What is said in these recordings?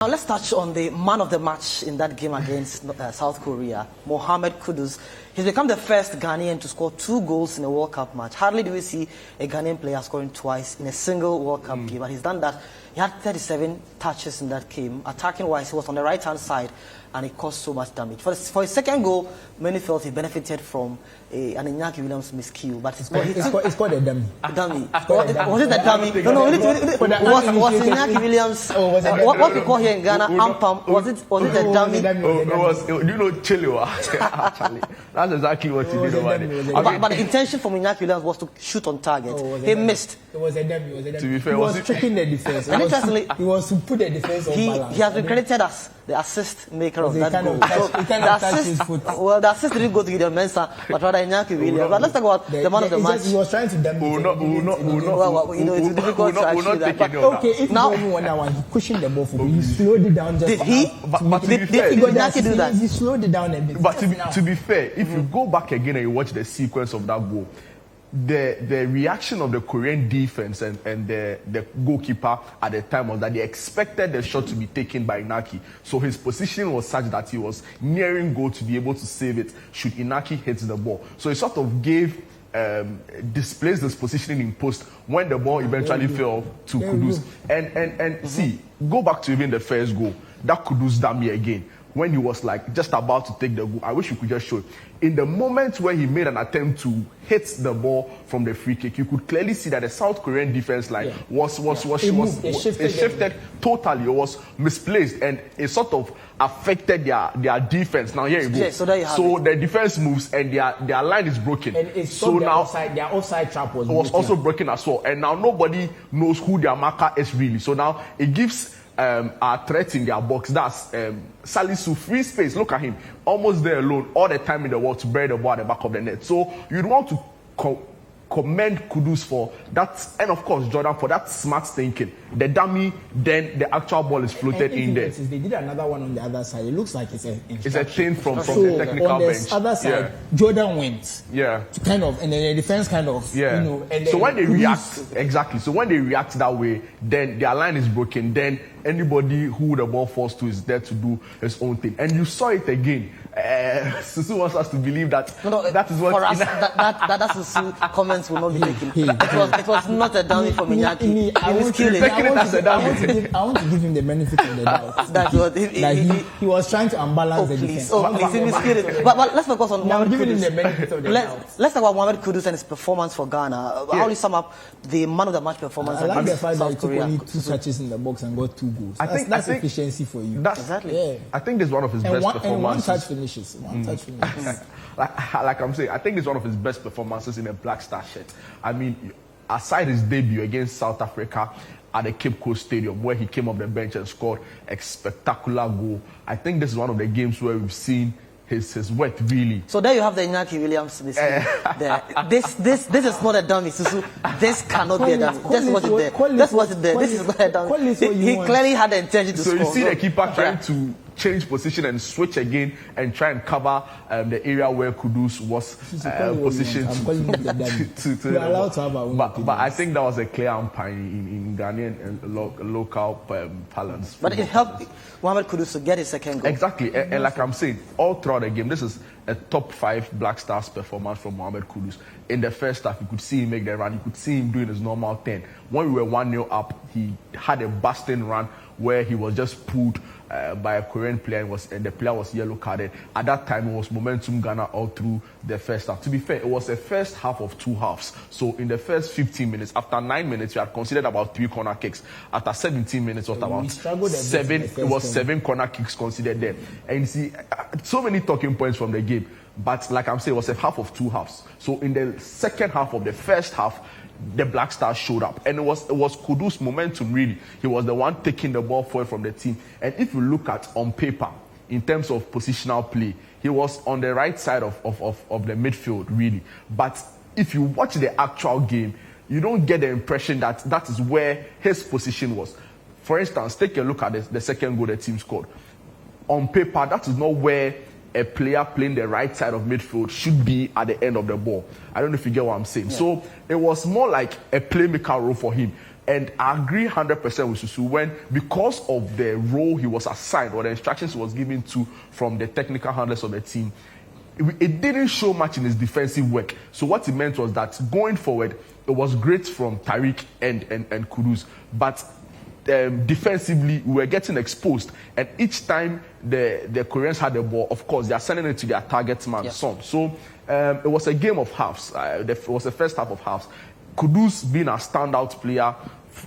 Now let's touch on the man of the match in that game against South Korea, Mohammed Kudus. He's become the first Ghanaian to score 2 goals in a World Cup match. Hardly do we see a Ghanaian player scoring twice in a single World Cup game, and he's done that. He had 37 touches in that game. Attacking-wise, he was on the right-hand side, and it caused so much damage. For his second goal, many felt he benefited from an Iñaki Williams miscue, but it's called a dummy. Dummy. Was it a dummy? No. Was Iñaki Williams? What we call here in Ghana, ampam. Was it a dummy? It was. Do you know Chilliwa? Actually, that's exactly what he did over there. But the intention from Iñaki Williams was to shoot on target. He missed. It was a dummy. To be fair, he was checking the defense. He was to put the defense on balance. He has been credited as the assist maker of that goal. The assist didn't go to Gideon Mensah, but rather Iñaki Williams. But let's talk about the man of the match. He was trying to dummy. It's difficult to achieve that. But okay, if now you wonder why he pushing the ball for me, he slowed it down. Did he? Did Iñaki do that? He slowed it down a bit. But to be fair, if you go back again and you watch the sequence of that goal, the reaction of the Korean defense and the goalkeeper at the time was that they expected the shot to be taken by Inaki. So his position was such that he was nearing goal to be able to save it should Inaki hit the ball. So it sort of gave displaced this positioning in post when the ball eventually fell to Kudus. And see, go back to even the first goal. That Kudus dummy again. When he was like just about to take the goal, I wish you could just show it. In the moment where he made an attempt to hit the ball from the free kick, you could clearly see that the South Korean defense line shifted totally. It was misplaced and it sort of affected their defense. Now here you go. So the defense moves and their line is broken. And so now their offside trap was also broken as well. And now nobody knows who their marker is really. So now it gives our threat in their box. That's Salisu, free space. Look at him, almost there alone, all the time in the world to bury the ball at the back of the net. So you'd want to commend Kudus for that, and of course Jordan for that smart thinking. The dummy, then the actual ball is floated in there. They did another one on the other side. It looks like it's a thing from the technical on the bench. Other side, Jordan went. Yeah. To kind of, and then the defense kind of. Yeah. You know, and so when they react, exactly. So when they react that way, then their line is broken. Then anybody who the ball falls to is there to do his own thing. And you saw it again. Susu wants us to believe that that is what for us, that Susu comments will not be taken. It was not a dummy for Iñaki. I want to give him the benefit of the doubt. That's what he was trying to unbalance the defense. But let's focus on Mohammed Kudus. The benefit of the doubt. Let's talk about Mohammed Kudus and his performance for Ghana. How do you sum up the man of the match performance? I like the fact that he took only 2 touches in the box and got 2 goals. That's efficiency for you. Exactly. Yeah. I think this is one of his best performances. And one touch finishes. Like I'm saying, I think it's one of his best performances in a Black Star shirt. I mean, aside his debut against South Africa at the Cape Coast Stadium, where he came off the bench and scored a spectacular goal, I think this is one of the games where we've seen his worth really. So there you have the Iñaki Williams. This is not a dummy, Susu. This cannot be a dummy. That's what it there. That's what it there. This is not a dummy. He clearly had the intention to score. So you see the keeper trying to change position and switch again and try and cover the area where Kudus was positioned to. But I think that was a clear umpire in Ghanaian and local parlance. But it helped Mohammed Kudus to get his second goal. Exactly, and like I'm saying, all throughout the game, this is a top 5 Black Stars performance from Mohammed Kudus. In the first half, you could see him make the run. You could see him doing his normal thing. When we were 1-0 up, he had a busting run where he was just pulled by a Korean player and the player was yellow carded. At that time, it was momentum Ghana all through the first half. To be fair, it was a first half of 2 halves. So in the first 15 minutes, after 9 minutes, we had considered about 3 corner kicks. After 17 minutes, it was about 7. It was 7 corner kicks considered there. And you see, so many talking points from the game. But like I'm saying, it was a half of 2 halves. So in the second half of the first half, the Black Stars showed up, and it was Kudus' momentum really. He was the one taking the ball forward from the team. And if you look at on paper, in terms of positional play, he was on the right side of the midfield really. But if you watch the actual game, you don't get the impression that that is where his position was. For instance, take a look at the second goal the team scored. On paper, that is not where a player playing the right side of midfield should be at the end of the ball. I don't know if you get what I'm saying. Yeah. So it was more like a playmaker role for him. And I agree 100% with Susu when, because of the role he was assigned or the instructions he was given to from the technical handlers of the team, it didn't show much in his defensive work. So what it meant was that going forward, it was great from Tariq and Kudus, but defensively we were getting exposed, and each time the Koreans had the ball, of course they are sending it to their target man, Son. So it was a game of halves. It was the first half of halves. Kudus being a standout player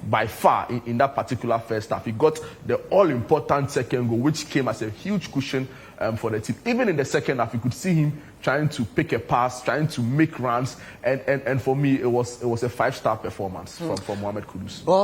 by far in that particular first half. He got the all-important second goal, which came as a huge cushion for the team. Even in the second half, you could see him trying to pick a pass, trying to make runs, and for me, it was a 5-star performance from Mohammed Kudus.